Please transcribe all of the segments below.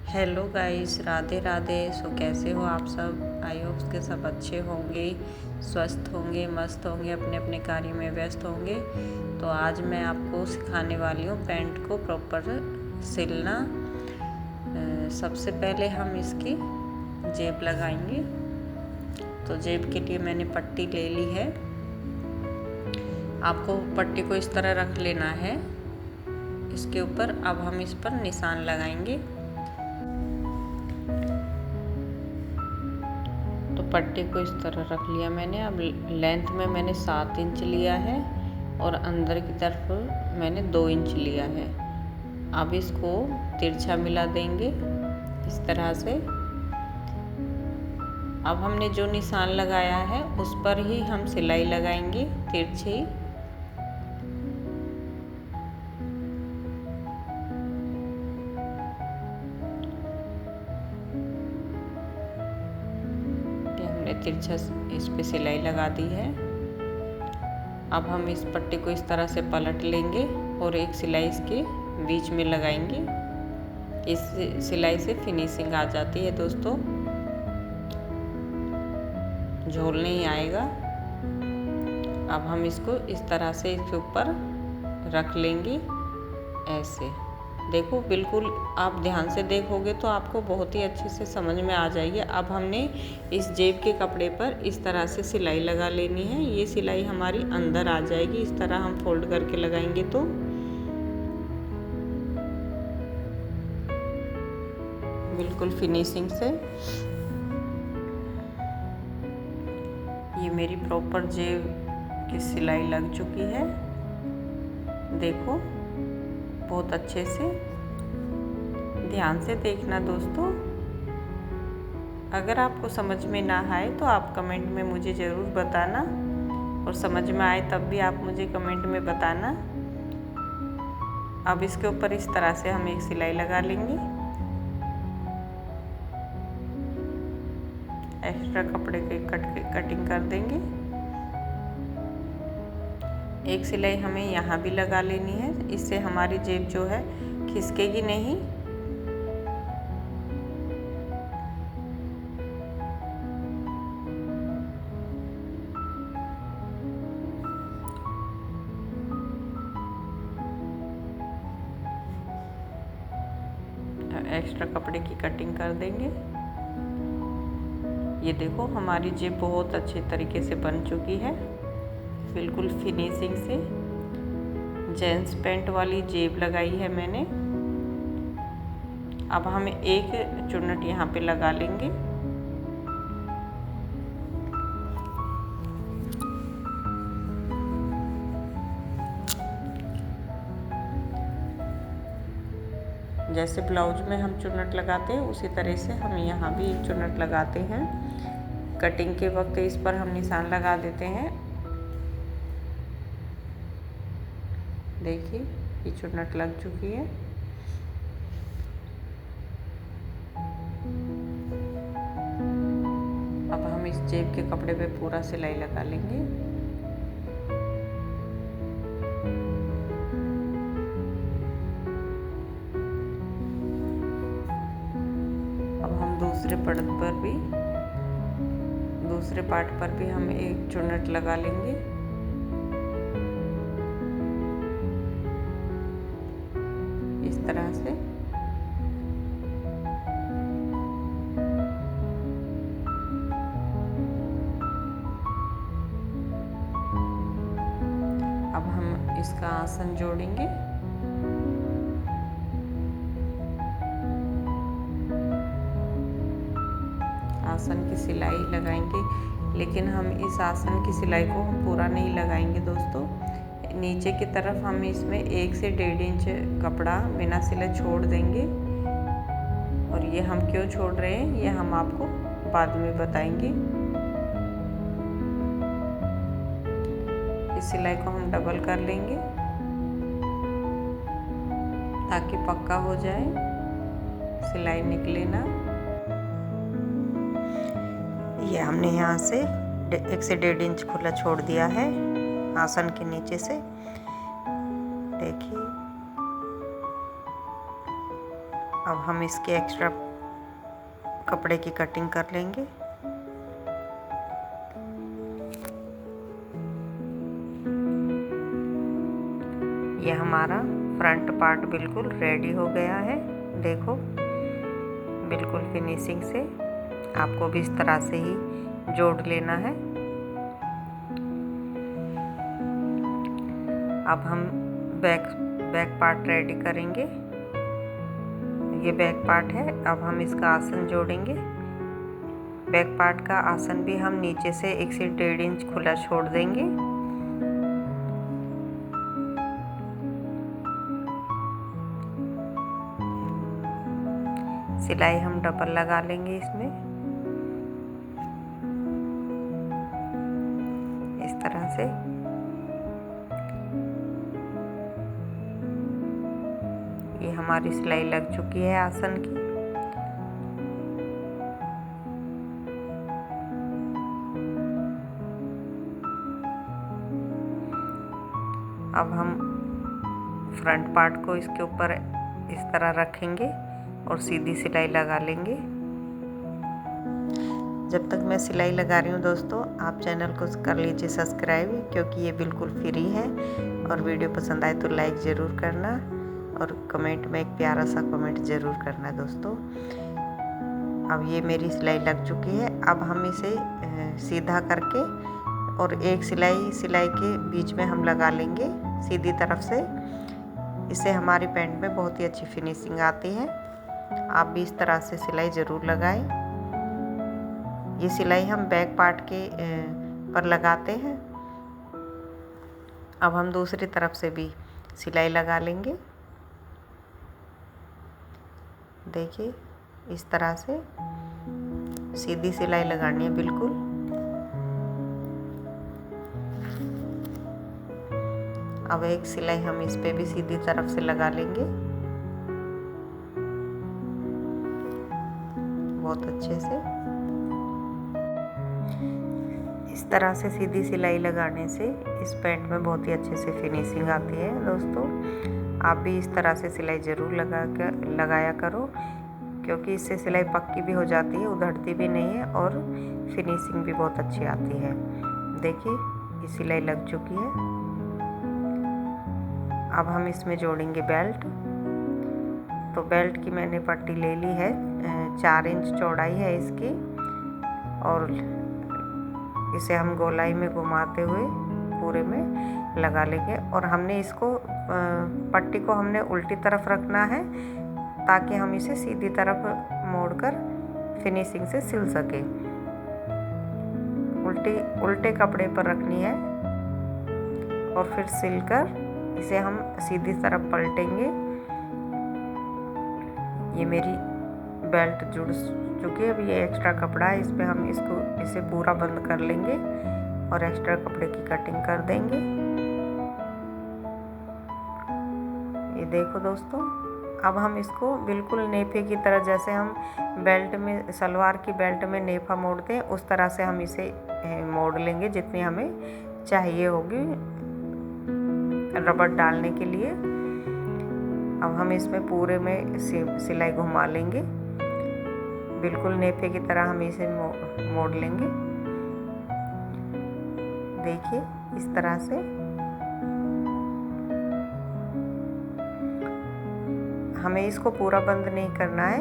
Hello guys, Radhe Radhe. कैसे हो आप सब? आई होप के सब अच्छे होंगे, स्वस्थ होंगे, मस्त होंगे, अपने अपने कार्य में व्यस्त होंगे। तो आज मैं आपको सिखाने वाली हूँ पैंट को प्रॉपर सिलना। सबसे पहले हम इसकी जेब लगाएंगे। तो जेब के लिए मैंने पट्टी ले ली है। आपको पट्टी को इस तरह रख लेना है इसके ऊपर। अब हम इस पर निशान लगाएंगे। तो पट्टी को इस तरह रख लिया मैंने। अब लेंथ में मैंने 7 इंच लिया है और अंदर की तरफ मैंने 2 इंच लिया है। अब इसको तिरछा मिला देंगे इस तरह से। अब हमने जो निशान लगाया है उस पर ही हम सिलाई लगाएंगे तिरछी। तिरछा इस पे सिलाई लगा दी है। अब हम इस पट्टी को इस तरह से पलट लेंगे और एक सिलाई इसके बीच में लगाएंगे। इस सिलाई से फिनिशिंग आ जाती है दोस्तों, झोल नहीं आएगा। अब हम इसको इस तरह से इसके ऊपर रख लेंगे ऐसे। देखो, बिल्कुल आप ध्यान से देखोगे तो आपको बहुत ही अच्छे से समझ में आ जाएगी। अब हमने इस जेब के कपड़े पर इस तरह से सिलाई लगा लेनी है। ये सिलाई हमारी अंदर आ जाएगी। इस तरह हम फोल्ड करके लगाएंगे तो बिल्कुल फिनिशिंग से। ये मेरी प्रॉपर जेब की सिलाई लग चुकी है। देखो, बहुत अच्छे से ध्यान से देखना दोस्तों। अगर आपको समझ में ना आए तो आप कमेंट में मुझे ज़रूर बताना, और समझ में आए तब भी आप मुझे कमेंट में बताना। अब इसके ऊपर इस तरह से हम एक सिलाई लगा लेंगे। एक्स्ट्रा कपड़े की कटिंग कर देंगे। एक सिलाई हमें यहाँ भी लगा लेनी है, इससे हमारी जेब जो है खिसकेगी नहीं। एक्स्ट्रा कपड़े की कटिंग कर देंगे। ये देखो, हमारी जेब बहुत अच्छे तरीके से बन चुकी है, बिल्कुल फिनिशिंग से। जेंट्स पैंट वाली जेब लगाई है मैंने। अब हम एक चुन्नट यहाँ पे लगा लेंगे। जैसे ब्लाउज में हम चुन्नट लगाते हैं उसी तरह से हम यहाँ भी एक चुन्नट लगाते हैं। कटिंग के वक्त इस पर हम निशान लगा देते हैं। देखिए, ये चुन्नट लग चुकी है। अब हम इस जेब के कपड़े पे पूरा सिलाई लगा लेंगे। अब हम दूसरे पार्ट पर भी हम एक चुन्नट लगा लेंगे। इस तरह से। अब हम इसका आसन जोड़ेंगे। आसन की सिलाई लगाएंगे, लेकिन हम इस आसन की सिलाई को हम पूरा नहीं लगाएंगे दोस्तों। नीचे की तरफ हम इसमें 1 से 1.5 इंच कपड़ा बिना सिले छोड़ देंगे। और ये हम क्यों छोड़ रहे हैं ये हम आपको बाद में बताएंगे। इस सिलाई को हम डबल कर लेंगे ताकि पक्का हो जाए, सिलाई निकले ना। ये हमने यहाँ से 1 से 1.5 इंच खुला छोड़ दिया है आसन के नीचे से। देखिए, अब हम इसके एक्स्ट्रा कपड़े की कटिंग कर लेंगे। ये हमारा फ्रंट पार्ट बिल्कुल रेडी हो गया है। देखो बिल्कुल फिनिशिंग से आपको भी इस तरह से ही जोड़ लेना है। अब हम बैक पार्ट रेडी करेंगे। ये बैक पार्ट है। अब हम इसका आसन जोड़ेंगे। बैक पार्ट का आसन भी हम नीचे से 1 से 1.5 इंच खुला छोड़ देंगे। सिलाई हम डबल लगा लेंगे इसमें, इस तरह से। ये हमारी सिलाई लग चुकी है आसन की। अब हम फ्रंट पार्ट को इसके ऊपर इस तरह रखेंगे और सीधी सिलाई लगा लेंगे। जब तक मैं सिलाई लगा रही हूँ दोस्तों, आप चैनल को कर लीजिए सब्सक्राइब, क्योंकि ये बिल्कुल फ्री है। और वीडियो पसंद आए तो लाइक ज़रूर करना और कमेंट में एक प्यारा सा कमेंट ज़रूर करना दोस्तों। अब ये मेरी सिलाई लग चुकी है। अब हम इसे सीधा करके और एक सिलाई के बीच में हम लगा लेंगे सीधी तरफ से। इससे हमारी पैंट में बहुत ही अच्छी फिनिशिंग आती है। आप भी इस तरह से सिलाई ज़रूर लगाएं। ये सिलाई हम बैक पार्ट के पर लगाते हैं। अब हम दूसरी तरफ से भी सिलाई लगा लेंगे। देखिए इस तरह से सीधी सिलाई लगानी है बिल्कुल। अब एक सिलाई हम इस पे भी सीधी तरफ से लगा लेंगे बहुत अच्छे से। इस तरह से सीधी सिलाई लगाने से इस पैंट में बहुत ही अच्छे से फिनिशिंग आती है दोस्तों। आप भी इस तरह से सिलाई ज़रूर लगाया करो, क्योंकि इससे सिलाई पक्की भी हो जाती है, उधड़ती भी नहीं है और फिनिशिंग भी बहुत अच्छी आती है। देखिए ये सिलाई लग चुकी है। अब हम इसमें जोड़ेंगे बेल्ट। तो बेल्ट की मैंने पट्टी ले ली है, 4 इंच चौड़ाई है इसकी, और इसे हम गोलाई में घुमाते हुए पूरे में लगा लेंगे। और हमने इसको पट्टी को हमने उल्टी तरफ रखना है, ताकि हम इसे सीधी तरफ मोड़कर फिनिशिंग से सिल सके। उल्टे कपड़े पर रखनी है और फिर सिलकर इसे हम सीधी तरफ पलटेंगे। ये मेरी बेल्ट जुड़ चुकी है। अब ये एक्स्ट्रा कपड़ा है, इस पे हम इसे पूरा बंद कर लेंगे और एक्स्ट्रा कपड़े की कटिंग कर देंगे। ये देखो दोस्तों, अब हम इसको बिल्कुल नेफे की तरह, जैसे हम बेल्ट में, सलवार की बेल्ट में नेफा मोड़ते हैं, उस तरह से हम इसे मोड़ लेंगे जितनी हमें चाहिए होगी रबड़ डालने के लिए। अब हम इसमें पूरे में सिलाई घुमा लेंगे, बिल्कुल नेफे की तरह हम इसे मोड़ लेंगे। देखिए इस तरह से। हमें इसको पूरा बंद नहीं करना है,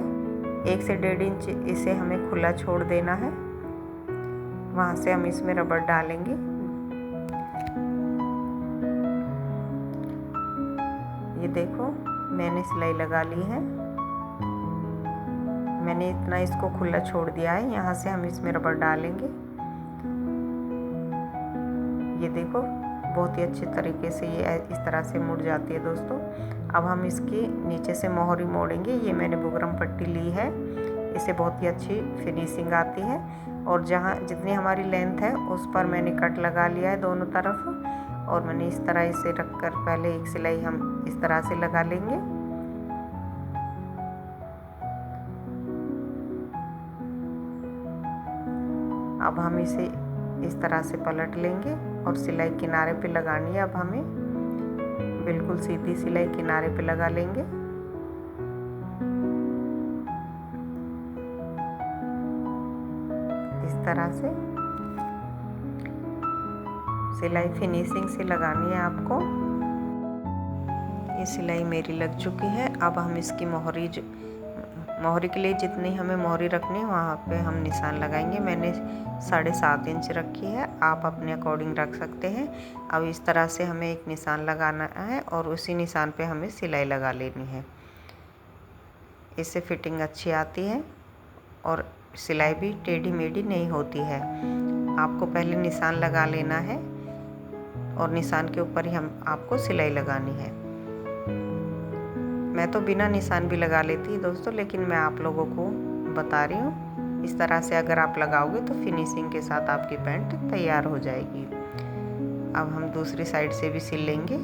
1 से 1.5 इंच इसे हमें खुला छोड़ देना है। वहाँ से हम इसमें रबड़ डालेंगे। ये देखो मैंने सिलाई लगा ली है। मैंने इतना इसको खुला छोड़ दिया है। यहाँ से हम इसमें रबड़ डालेंगे। ये देखो बहुत ही अच्छे तरीके से ये इस तरह से मुड़ जाती है दोस्तों। अब हम इसकी नीचे से मोहरी मोड़ेंगे। ये मैंने बुकरम पट्टी ली है, इससे बहुत ही अच्छी फिनिशिंग आती है। और जहाँ जितनी हमारी लेंथ है उस पर मैंने कट लगा लिया है दोनों तरफ, और मैंने इस तरह इसे रखकर पहले एक सिलाई हम इस तरह से लगा लेंगे। अब हम इसे इस तरह से पलट लेंगे और सिलाई किनारे पे लगानी है। अब हमें बिल्कुल सीधी सिलाई किनारे पे लगा लेंगे। तरह से सिलाई फिनिशिंग से लगानी है आपको। ये सिलाई मेरी लग चुकी है। अब हम इसकी मोहरी के लिए जितनी हमें मोहरी रखनी है वहाँ पे हम निशान लगाएंगे। मैंने 7.5 इंच रखी है, आप अपने अकॉर्डिंग रख सकते हैं। अब इस तरह से हमें एक निशान लगाना है और उसी निशान पे हमें सिलाई लगा लेनी है। इससे फिटिंग अच्छी आती है और सिलाई भी टेढ़ी मेढ़ी नहीं होती है। आपको पहले निशान लगा लेना है और निशान के ऊपर ही आपको सिलाई लगानी है। मैं तो बिना निशान भी लगा लेती दोस्तों, लेकिन मैं आप लोगों को बता रही हूँ। इस तरह से अगर आप लगाओगे तो फिनिशिंग के साथ आपकी पैंट तैयार हो जाएगी। अब हम दूसरी साइड से भी सिल लेंगे।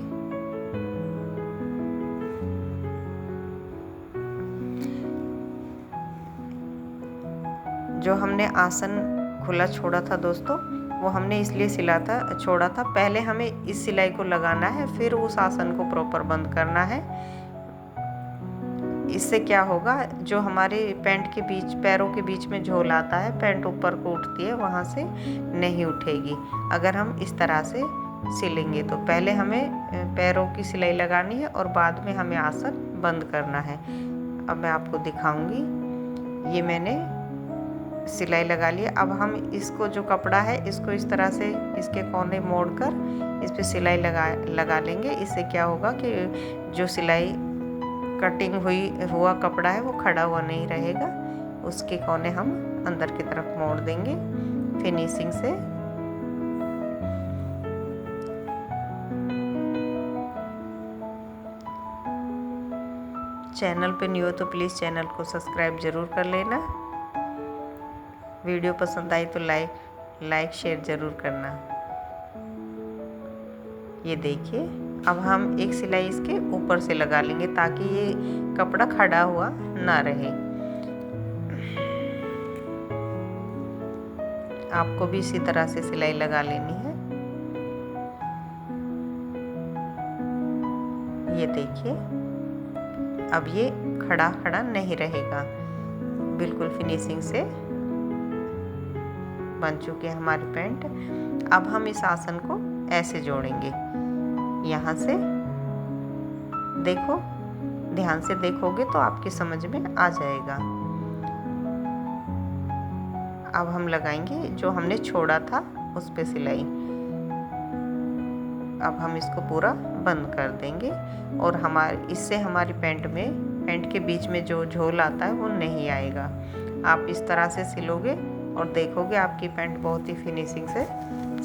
जो हमने आसन खुला छोड़ा था दोस्तों, वो हमने इसलिए छोड़ा था, पहले हमें इस सिलाई को लगाना है, फिर उस आसन को प्रॉपर बंद करना है। इससे क्या होगा, जो हमारे पैंट के बीच, पैरों के बीच में झोल आता है, पैंट ऊपर को उठती है, वहाँ से नहीं उठेगी अगर हम इस तरह से सिलेंगे। तो पहले हमें पैरों की सिलाई लगानी है और बाद में हमें आसन बंद करना है। अब मैं आपको दिखाऊंगी। ये मैंने सिलाई लगा ली। अब हम इसको, जो कपड़ा है, इसको इस तरह से इसके कोने मोड़कर इस पे सिलाई लगा लेंगे। इससे क्या होगा कि जो सिलाई कटिंग हुआ कपड़ा है वो खड़ा हुआ नहीं रहेगा। उसके कोने हम अंदर की तरफ मोड़ देंगे फिनिशिंग से। चैनल पे न्यू हो तो प्लीज़ चैनल को सब्सक्राइब ज़रूर कर लेना। वीडियो पसंद आई तो लाइक शेयर ज़रूर करना। ये देखिए, अब हम एक सिलाई इसके ऊपर से लगा लेंगे ताकि ये कपड़ा खड़ा हुआ ना रहे। आपको भी इसी तरह से सिलाई लगा लेनी है। ये देखिए, अब ये खड़ा नहीं रहेगा, बिल्कुल फिनिशिंग से बन चुकी है हमारी पैंट। अब हम इस आसन को ऐसे जोड़ेंगे। यहाँ से देखो, ध्यान से देखोगे तो आपकी समझ में आ जाएगा। अब हम लगाएंगे जो हमने छोड़ा था उस पे सिलाई। अब हम इसको पूरा बंद कर देंगे और इससे हमारी पैंट के बीच में जो झोल आता है वो नहीं आएगा। आप इस तरह से सिलोगे और देखोगे आपकी पैंट बहुत ही फिनिशिंग से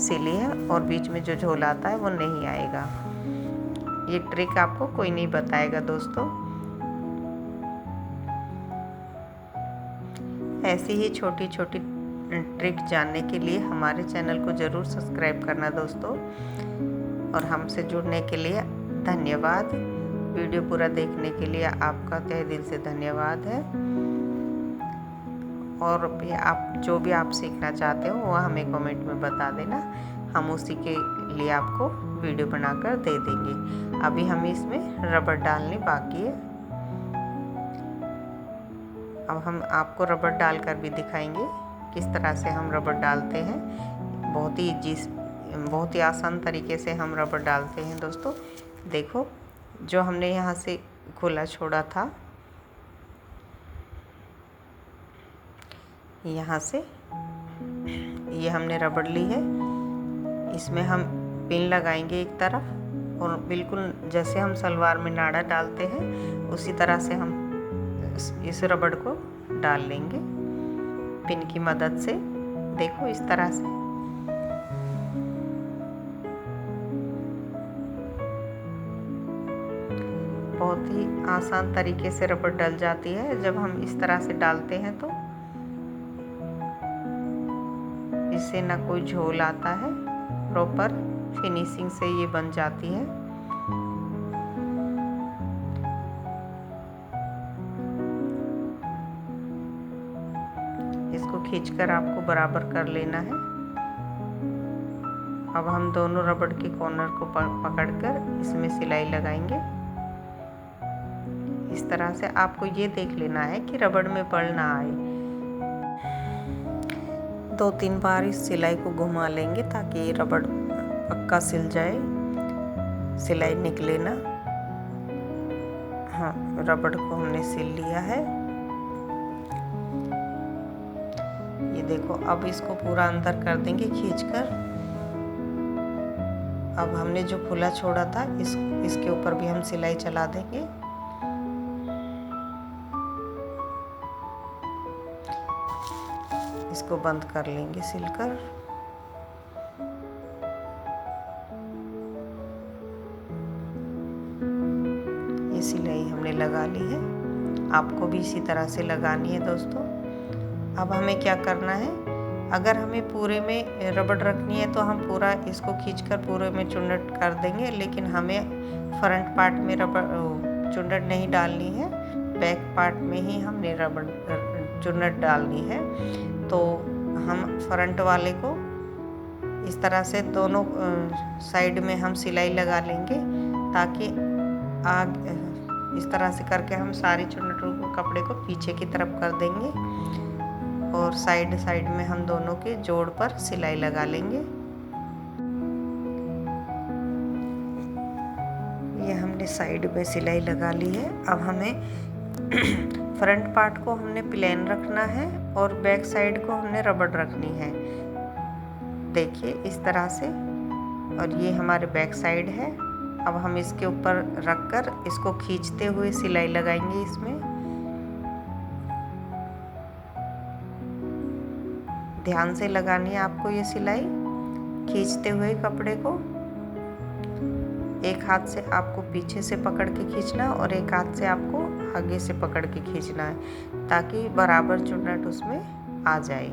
सिली है और बीच में जो झोल आता है वो नहीं आएगा। ये ट्रिक आपको कोई नहीं बताएगा दोस्तों। ऐसी ही छोटी छोटी ट्रिक जानने के लिए हमारे चैनल को ज़रूर सब्सक्राइब करना दोस्तों। और हमसे जुड़ने के लिए धन्यवाद। वीडियो पूरा देखने के लिए आपका तहे दिल से धन्यवाद है। और भी आप जो भी आप सीखना चाहते हो वह हमें कमेंट में बता देना, हम उसी के लिए आपको वीडियो बनाकर दे देंगे। अभी हमें इसमें रबड़ डालनी बाकी है। अब हम आपको रबड़ डालकर भी दिखाएंगे किस तरह से हम रबड़ डालते हैं। बहुत ही आसान तरीके से हम रबड़ डालते हैं दोस्तों। देखो, जो हमने यहाँ से खुला छोड़ा था, यहाँ से ये हमने रबड़ ली है। इसमें हम पिन लगाएंगे एक तरफ और बिल्कुल जैसे हम सलवार में नाड़ा डालते हैं उसी तरह से हम इस रबड़ को डाल लेंगे पिन की मदद से। देखो, इस तरह से। बहुत ही आसान तरीके से रबड़ डल जाती है जब हम इस तरह से डालते हैं तो इससे ना कोई झोल आता है, प्रॉपर फिनिशिंग से ये बन जाती है। इसको खींचकर आपको बराबर कर लेना है। अब हम दोनों रबड़ के कॉर्नर को पकड़कर इसमें सिलाई लगाएंगे। इस तरह से आपको ये देख लेना है कि रबड़ में बल ना आए। 2-3 बार इस सिलाई को घुमा लेंगे ताकि रबड़ पक्का सिल जाए, सिलाई निकले ना। हाँ, रबड़ को हमने सिल लिया है। ये देखो, अब इसको पूरा अंदर कर देंगे खींचकर। अब हमने जो खुला छोड़ा था इसके ऊपर भी हम सिलाई चला देंगे। इसको बंद कर लेंगे सिलकर। ये सिलाई हमने लगा ली है, आपको भी इसी तरह से लगानी है दोस्तों। अब हमें क्या करना है, अगर हमें पूरे में रबड़ रखनी है तो हम पूरा इसको खींचकर पूरे में चुन्नट कर देंगे, लेकिन हमें फ्रंट पार्ट में रबड़ चुन्नट नहीं डालनी है, बैक पार्ट में ही हमने रबड़ चुन्नट डालनी है। तो हम फ्रंट वाले को इस तरह से दोनों साइड में हम सिलाई लगा लेंगे, ताकि इस तरह से करके हम सारी चुन्नटों को कपड़े को पीछे की तरफ कर देंगे और साइड साइड में हम दोनों के जोड़ पर सिलाई लगा लेंगे। ये हमने साइड में सिलाई लगा ली है। अब हमें फ्रंट पार्ट को हमने प्लेन रखना है और बैक साइड को हमने रबड़ रखनी है। देखिए इस तरह से, और ये हमारे बैक साइड है। अब हम इसके ऊपर रखकर इसको खींचते हुए सिलाई लगाएंगे इसमें। ध्यान से लगानी है आपको ये सिलाई, खींचते हुए कपड़े को। एक हाथ से आपको पीछे से पकड़ के खींचना और एक हाथ से आपको आगे से पकड़ के खींचना है, ताकि बराबर चुन्नट उसमें आ जाए।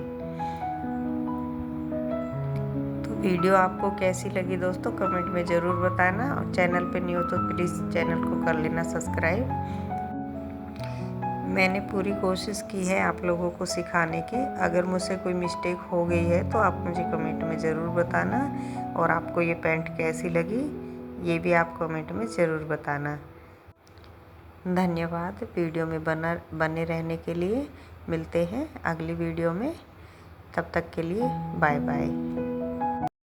तो वीडियो आपको कैसी लगी दोस्तों, कमेंट में ज़रूर बताना, और चैनल पे न्यू हो तो प्लीज़ चैनल को कर लेना सब्सक्राइब। मैंने पूरी कोशिश की है आप लोगों को सिखाने की। अगर मुझसे कोई मिस्टेक हो गई है तो आप मुझे कमेंट में ज़रूर बताना, और आपको ये पैंट कैसी लगी ये भी आप कमेंट में ज़रूर बताना। धन्यवाद वीडियो में बने रहने के लिए। मिलते हैं अगली वीडियो में, तब तक के लिए बाय बाय।